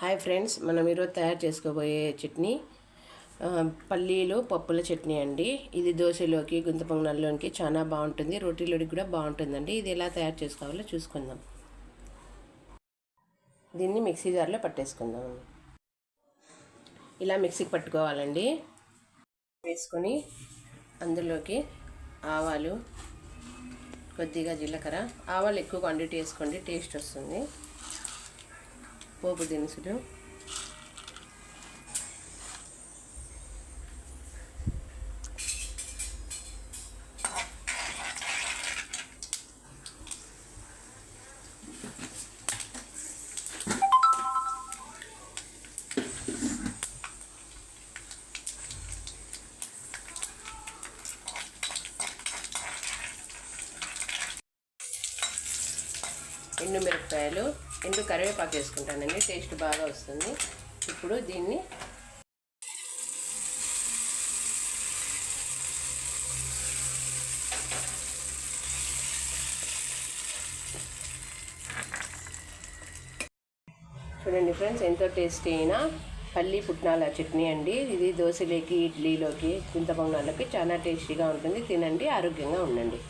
Hi friends, మనం ఈరోజు తయారు చేసుకోబోయే చట్నీ పల్లీలు పప్పుల చట్నీ అండి. ఇది దోశలోకి గుంత పొంగనాల్లోకి చాలా బాగుంటుంది, రోటీలోకి కూడా బాగుంటుందండి. ఇది ఎలా తయారు చేసుకోవాలో చూసుకుందాం. దీన్ని మిక్సీ జార్లో పట్టేసుకుందాం. ఇలా మిక్సీకి పట్టుకోవాలండి. వేసుకొని అందులోకి ఆవాలు, కొద్దిగా జీలకర్ర, ఆవాలు ఎక్కువ క్వాంటిటీ వేసుకోండి, టేస్ట్ వస్తుంది. పోపు దినుసులు, ఎండు మిరపకాయలు, ఎండు కరివేపాకు వేసుకుంటానండి, టేస్ట్ బాగా వస్తుంది. ఇప్పుడు దీన్ని చూడండి ఫ్రెండ్స్, ఎంతో టేస్టీ అయిన పల్లి పుట్నాల చట్నీ అండి. ఇది దోశలోకి, ఇడ్లీలోకి, గుంత పొంగనాలకి చాలా టేస్టీగా ఉంటుంది. తినండి, ఆరోగ్యంగా ఉండండి.